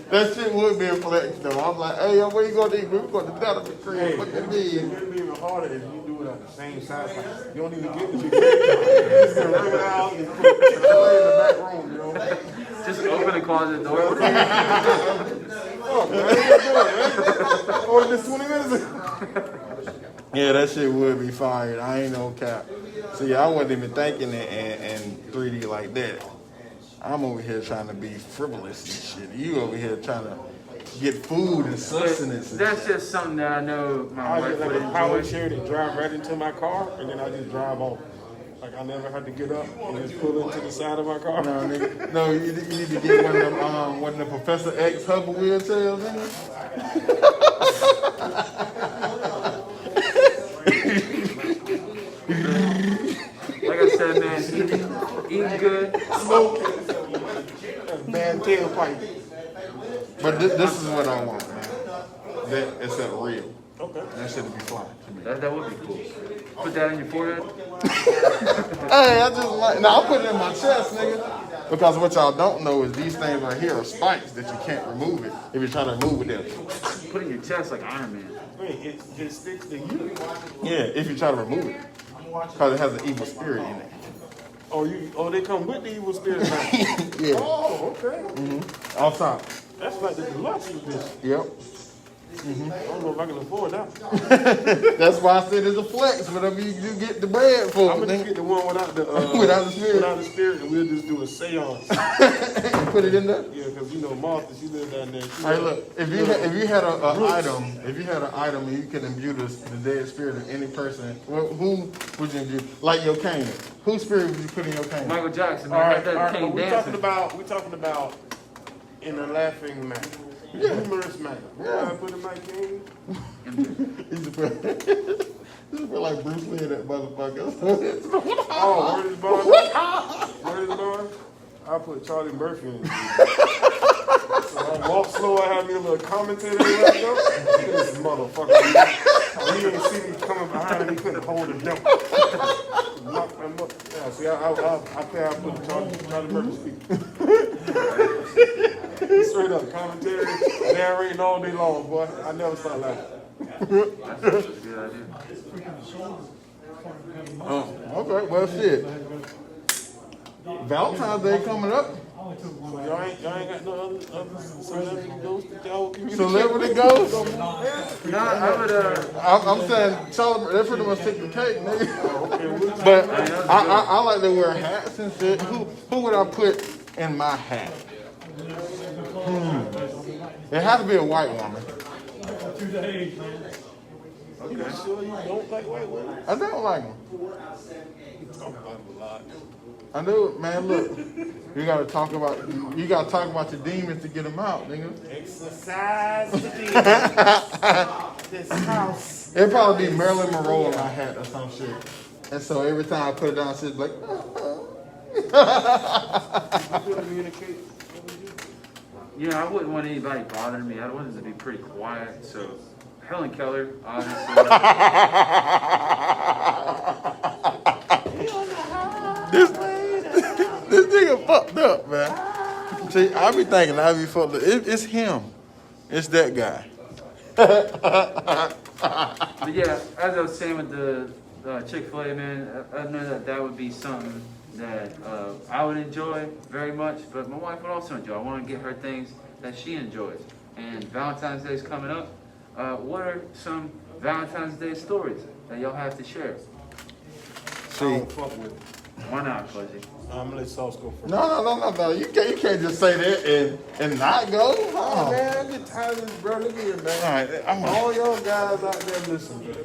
That shit would be a flex though. I'm like, hey, yo, where you gonna eat? We're going to Delta crib. Look at me. It'd be even harder if you do it at the same size. Like, you don't even get the big you just gonna rip it out and put it in the back room, you know? Just open the closet door. Oh, man, what you doing, man? Ordered this 20 minutes ago. Yeah, that shit would be fired. I ain't no cap. See, I wasn't even thinking it in 3D like that. I'm over here trying to be frivolous and shit. You over here trying to get food and sustenance. And That's just something that I know my I wife get would like a power enjoy. chair to drive right into my car, and then I just drive off. Like I never had to get up and just pull into the side of my car. No, nigga. No, you need to get one of the Professor X hover wheelchairs, nigga. Like I said, man, eating good. Smoking. Bad tailpipe. But this is what I want, man. That it's that real. Okay. That shit would be fly to me. That would be cool. Put that in your forehead. Hey, I just like. Now I put it in my chest, nigga. Because what y'all don't know is these things right here are spikes that you can't remove it. If you're trying to remove it, they'll Put it in your chest like Iron Man. Wait, it sticks to you? yeah. If you try to remove it, because it has an evil spirit in it. Oh, they come with the evil spirit now. Yeah. Oh, okay. Off top. That's like the deluxe edition. Yep. I don't know if I can afford that. That's why I said it's a flex. Whatever you get the bread for, I'm gonna nigga. get the one without the Without the spirit. without the spirit, and we'll just do a seance. And put it in there. Yeah, because you know Martha, she lives down there. Hey, look. If you had an item, and you could imbue the dead spirit of any person, who would you imbue? Like your cane. Whose spirit would you put in your cane? Michael Jackson, All man. right, That came we're dancing. talking about in a laughing manner, humorous manner. Yeah. I put in my cane. He's a like Bruce Lee in that motherfucker. Oh, word is bond. Word is bond. I put Charlie Murphy in. So I walk slow. I have me a little commentator. Look at this motherfucker. Oh, he didn't see me coming behind him. He couldn't hold it down. Yeah, see, I put Charlie Murphy speak. Straight up commentary, narrating all day long, boy. I never stop laughing. That's a good idea. Okay, well shit. Valentine's Day coming up. Y'all ain't got no other celebrity ghosts that y'all would communicate Celebrity with? ghosts? No, I would. I'm saying Charlie. They pretty much take the cake, nigga. Okay, what- But I like to wear hats and shit. Who would I put in my hat? It has to be a white woman. You sure you don't like white women? I don't like them. Talk about them a lot. I do, man. Look, you gotta talk about your demons to get them out, nigga. Exercise the this house. It'd probably be Marilyn Monroe in my hat or some shit. And so every time I put it down, she's like, Communicate. Yeah, I wouldn't want anybody bothering me. I want it to be pretty quiet. So, Helen Keller, obviously. This nigga fucked up, man. See, I be thinking I be fucked up. It's him. It's that guy. But yeah, as I was saying with the Chick-fil-A, man, I know that would be something that I would enjoy very much, but my wife would also enjoy. I want to get her things that she enjoys. And Valentine's Day is coming up. What are some Valentine's Day stories that y'all have to share? I See, don't fuck with it. Why not, Fuzzy? I'm gonna let Sauce go first. no. You can't just say that and not go. Oh, man, I get tired of this, bro. Look here, man. All right, All y'all guys out there, listen, man.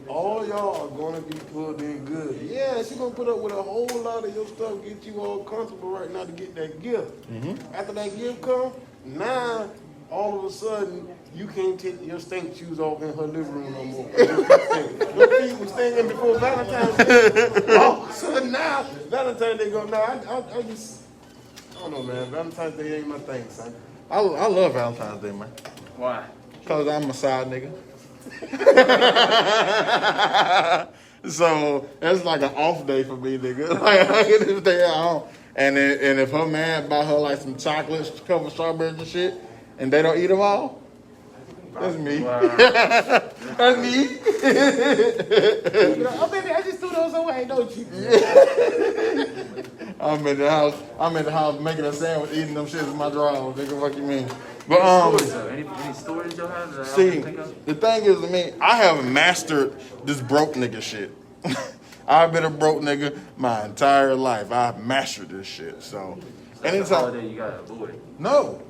All y'all are gonna be pulled in good. Yeah, she gonna put up with a whole lot of your stuff, get you all comfortable right now to get that gift. After that gift come, now all of a sudden you can't take your stink shoes off in her living room no more. Your feet was stinking before Valentine's Day. All of a sudden now Valentine's Day go. Now I don't know, man. Valentine's Day ain't my thing, son. I love Valentine's Day, man. Why? Cause I'm a side nigga. So that's like an off day for me, nigga. Like I get this day at home, and if her man buy her like some chocolates covered strawberries and shit, and they don't eat them all, that's me. Wow. That's me. Oh, baby, I just threw those away, don't you? I'm in the house making a sandwich, eating them shits in my drawers. Nigga, what you mean? But Stories, though. Any stories y'all have that I see, can think of? the thing is, I have mastered this broke nigga shit. I've been a broke nigga my entire life. I've mastered this shit. So, That's a anytime, holiday you gotta avoid. no,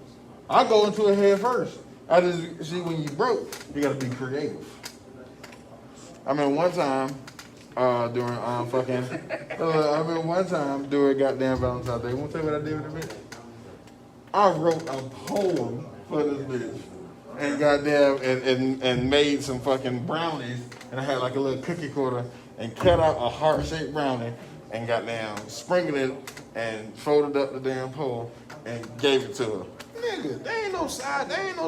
I go into it head first. I just see when you broke, you gotta be creative. I mean, one time During fucking. I remember one time during goddamn Valentine's Day. Want to tell you what I did with the bitch? I wrote a poem for this bitch. And goddamn, and made some fucking brownies, and I had like a little cookie quarter, and cut out a heart-shaped brownie, and goddamn sprinkled it, and folded up the damn poem, and gave it to her. Nigga, they ain't no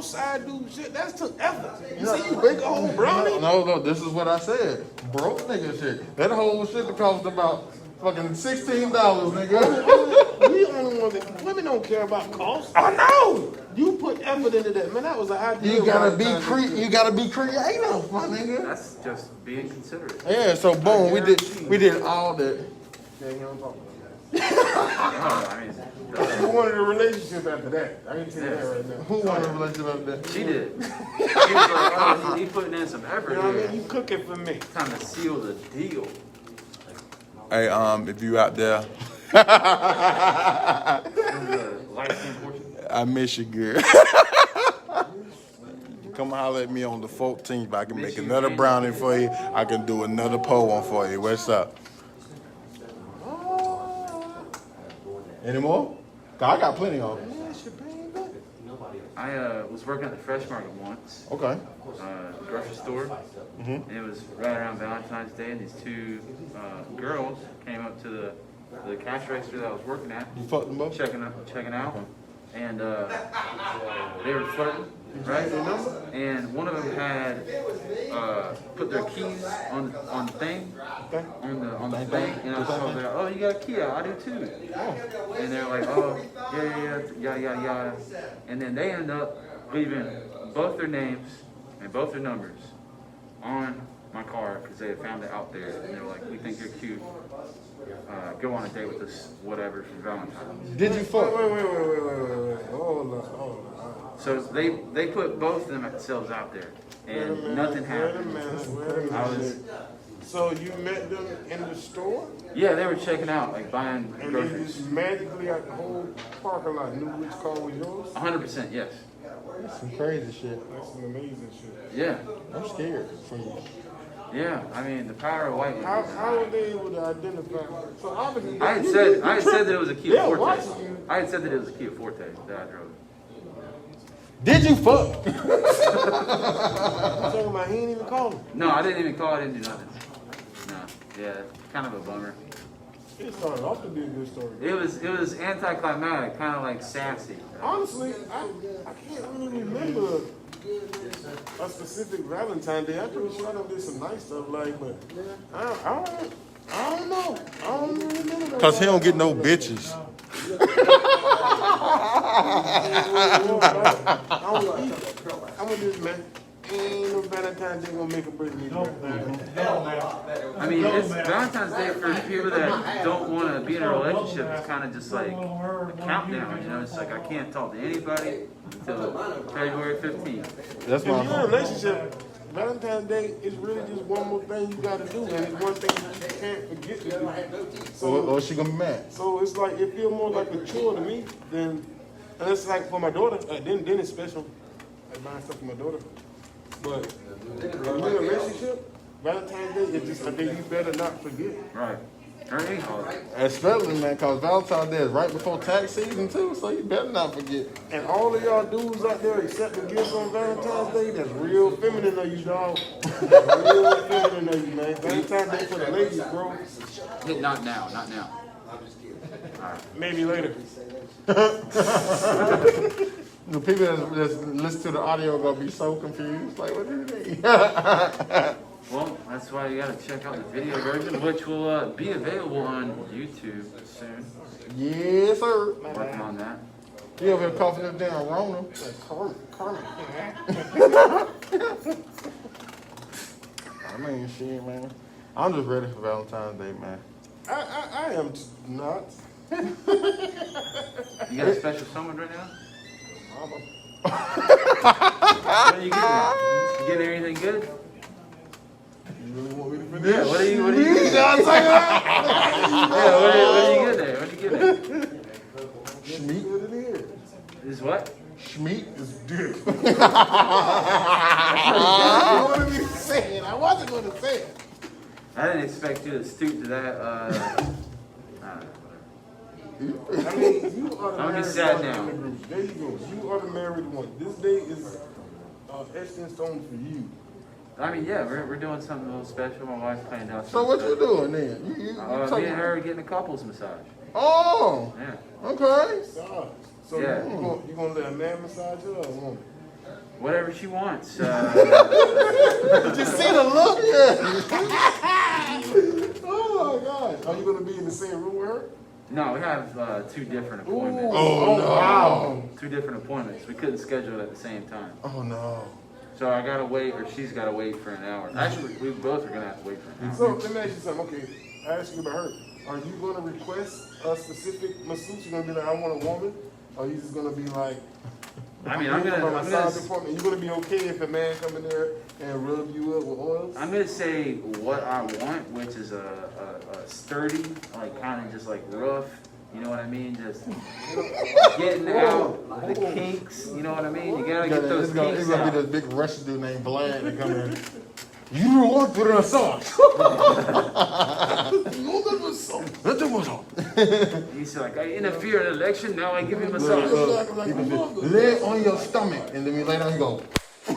side dude shit. That's took effort. You see, you bake a whole brownie. No, this is what I said. Broke nigga shit. That whole shit cost about fucking $16, nigga. We only want to, women don't care about cost. I know. You put effort into that, man. That was an idea. You gotta be creative, my nigga. That's just being considerate. Yeah, so boom, we did all that. Yeah, you don't talk about Oh, I mean, that. You wanted a relationship after that. I can tell you that right now. Who wanted a relationship after that? she did. He was like, oh, he putting in some effort You know what I here. mean? You cooking for me. Time to seal the deal. Hey, if you out there, This is the light-skinned portion. I miss you, girl. Come holler at me on the 14th. I can make another brownie for you. I can do another poem for you. What's up? Any more? 'Cause I got plenty of them. I was working at the Fresh Market once, Okay. grocery store, and it was right around Valentine's Day, and these two girls came up to the cash register that I was working at, You fucked them both? checking out, and they were flirting, right? And one of them had put their keys on the thing, on the thing, and I was over there. Oh, you got a key? I do too. And they're like, oh, yeah, and then they end up leaving both their names and both their numbers on my car because they had found it out there, and they're like, we think you're cute. Go on a date with us, whatever, for Valentine's. Did you fuck? Wait. Hold on. So they put both of themselves out there, and nothing happened. Wait a I was, minute. So you met them in the store? yeah, they were checking out, like buying And they groceries. just magically out the whole parking lot knew which car was yours? 100%, yes. Some crazy shit. That's some amazing shit. Yeah, I'm scared for you. yeah. I mean, the power of white How women. were they able to identify? So obviously, I had said that it was a Kia They're Forte. watching you. I had said that it was a Kia Forte that I drove. Did you fuck? I'm talking about he ain't even call him. No, I didn't even call. I didn't do nothing. No, yeah, kind of a bummer. It started off to be a good story. It was anticlimactic, kind of like sassy. Honestly, I can't really remember a specific Valentine's Day. I'm pretty sure I done did some nice stuff, like, but I don't know. I don't really remember. Cause he don't get no bitches. I'm with this, man. Ain't no Valentine's Day gonna make or break me. I mean, it's Valentine's Day for people that don't want to be in a relationship. It's kind of just like a countdown, you know. It's like I can't talk to anybody until February 15th. That's If you're in a my. relationship, Valentine's Day is really just one more thing you gotta do, and it's one thing you can't forget to do. Or she gonna be mad? So it's like it feels more like a chore to me than, and it's like for my daughter. Then it's special. I buy stuff for my daughter. But when you're in a relationship, Valentine's Day is just a day you better not forget. Right. Or any holiday. Especially, man, cause Valentine's Day is right before tax season too, so you better not forget. And all of y'all dudes out there accepting gifts on Valentine's Day, that's real feminine of you, dog. Real feminine of you, man. Valentine's Day for the ladies, bro. Not now. Not now. Maybe later. The people that listen to the audio are gonna be so confused. Like, what do you mean? Well, that's why you gotta check out the video version, which will be available on YouTube soon. Yes, sir. Working on that. You over here coughing up down Rona. I mean, shit, man. I'm just ready for Valentine's Day, man. I am not. You got a special someone right now? What are you getting? You getting anything good? You really want me to finish? Yeah. What are you getting? Yeah. What are you getting there? What are you getting there? Schmeat. What it is. Is what? Schmeat is dick. I wasn't going to say it. I didn't expect you to stoop to that. I mean, you are the I'm gonna be married sad one now. in the group. There you go. You are the married one. This day is etched in stone for you. I mean, yeah, we're doing something a little special. My wife's planning out. So what you doing then? You Me and her are getting a couples massage. Oh, Yeah. okay. So Yeah. you gonna let a man massage her or a woman? Whatever she wants. Just see the look. Yeah. Oh my God! Are you gonna be in the same room with her? No, we have 2 different appointments. Oh no. Wow. 2 different appointments. We couldn't schedule it at the same time. Oh no. So I gotta wait, or she's gotta wait for an hour. Actually, we both are gonna have to wait for an hour. So let me ask you something. Okay, I asked you about her. Are you gonna request a specific masseuse? You gonna be like, I want a woman? Or you just gonna be like, I mean, I'm gonna massage appointment? You gonna be okay if a man come in there and rub you up with oils? I'm gonna say what I want, which is a sturdy, like kind of just like rough. You know what I mean? Just getting out the kinks. You know what I mean? You gotta get those It's gonna kinks be out. this big Russian dude named Vlad that come in. You don't want to massage. Let the massage. He's like, I interfere in an election. Now I give him a massage. Lay on your stomach, and then we lay down and go. So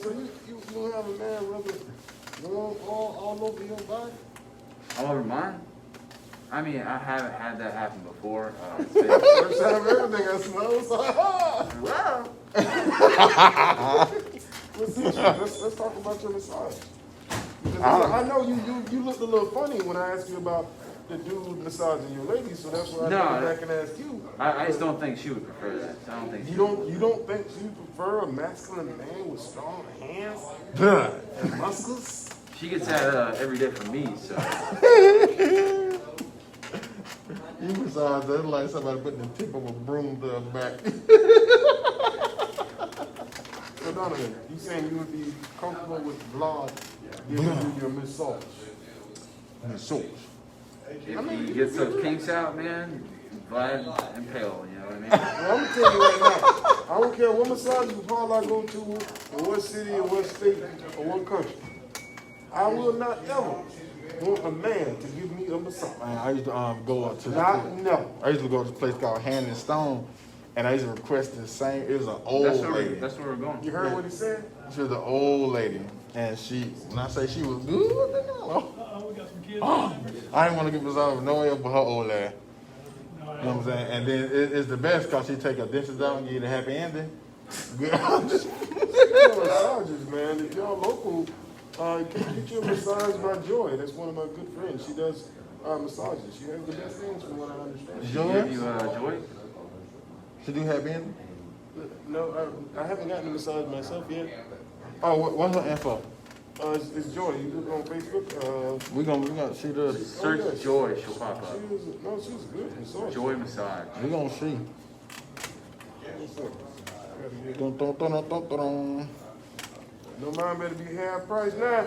you gonna have a man rubbing all over your body? All over mine? I mean, I haven't had that happen before. It's been- First time everything I smell. Wow. Let's talk about your massage. I know you looked a little funny when I asked you about the dude massaging your lady, so that's why I No, came back and asked you. I just don't think she would prefer that. I don't think she You don't think you prefer a masculine man with strong hands and muscles? She gets that every day from me, so. You massage that like somebody putting the tip of a broom to her back. So Donovan, you saying you would be comfortable with Vlad giving you your massage? Massage. If he gets those kinks out, man, Vlad and Pale, you know what I mean? Well, I'm gonna tell you right now, I don't care what massage parlor I go to, or what city, or what state, or what country. I will not ever want a man to give me a massage. Man, I used to go up to No. I used to go to this place called Hand and Stone, and I used to request the same. It was an old lady. That's where we're going. You heard what he said? She was an old lady, and when I say she was good, I didn't want to get massage with no one else but her old lady. You know what I'm saying? And then it's the best because she take her dentures out and give you the happy ending. Good. Massages, man. If y'all local, get your massage by Joy. That's one of my good friends. She does massages. She has the best things from what I understand. Joy? Give you joy? She do happy ending? No, I haven't gotten a massage myself yet. Oh, what's her info? It's Joy. You look on Facebook. We gonna see the. Search yeah. Joy, she'll pop up. She's good. Massage. Joy massage. We gonna see. Dun, dun, dun, dun, dun, dun. No mind better be half price now.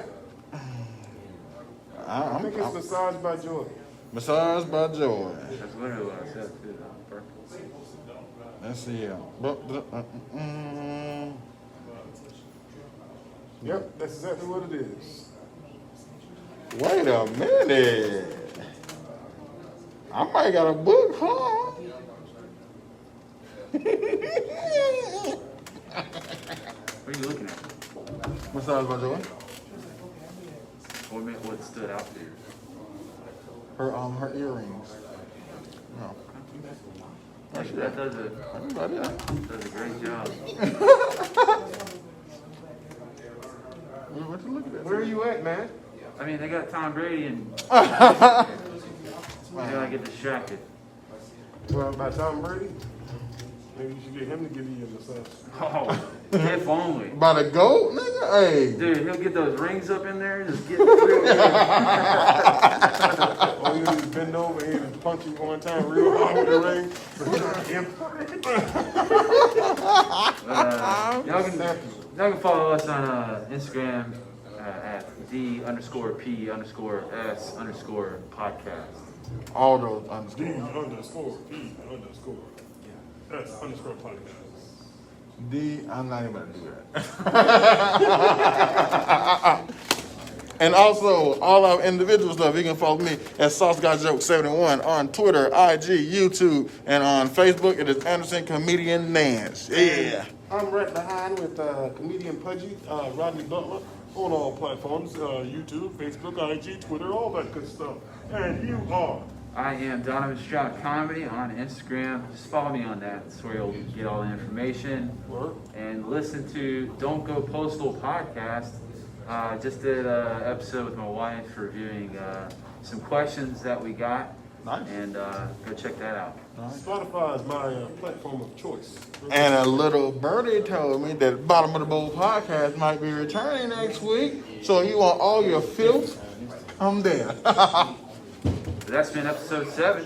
I think it's massage by Joy. Massage by Joy. That's literally what I said, too. Perfect. Let's see. Yep, that's exactly what it is. Wait a minute. I might got a book, huh? What are you looking at? Massage by Joy. What stood out for you? Her earrings. No. That does a Everybody, yeah. great job. What you looking at? Where are you at, man? I mean, they got Tom Brady and you gotta get distracted. Well, by Tom Brady? Maybe you should get him to give you a massage. Oh, if only. By the goat, nigga? Hey. Dude, he'll get those rings up in there and just get through it. Or you just bend over and just punch him one time real hard with the ring. Y'all can follow us on Instagram at _P_S_podcast. All those underscores. _P__. That's _podcast. I'm not even gonna do that. And also, all our individual stuff, you can follow me at SauceGuyJoke71 on Twitter, IG, YouTube, and on Facebook. It is Anderson Comedian Nance. Yeah. I'm right behind with comedian Pudgy, Rodney Butler, on all platforms, YouTube, Facebook, IG, Twitter, all that good stuff. And you are. I am Donovan Stroud Comedy on Instagram. Just follow me on that. That's where you'll get all the information. Word. And listen to Don't Go Postal podcast. Just did an episode with my wife reviewing some questions that we got. Nice. And go check that out. Spotify is my platform of choice. And a little birdie told me that Bottom of the Bowl podcast might be returning next week. So you want all your filth? I'm there. That's been episode 7.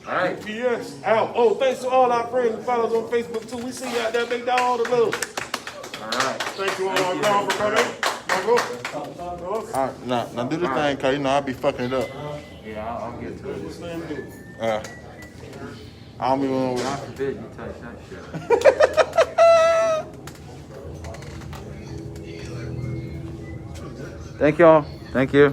All right. Yes, out. Oh, thanks to all our friends and followers on Facebook too. We see you out there, big dog, all the love. All right. Thank you all for coming. All right, now do the thing, cause you know I be fucking it up. Yeah, I'll get to it. I don't even know. God forbid you touch that shit. Thank y'all. Thank you.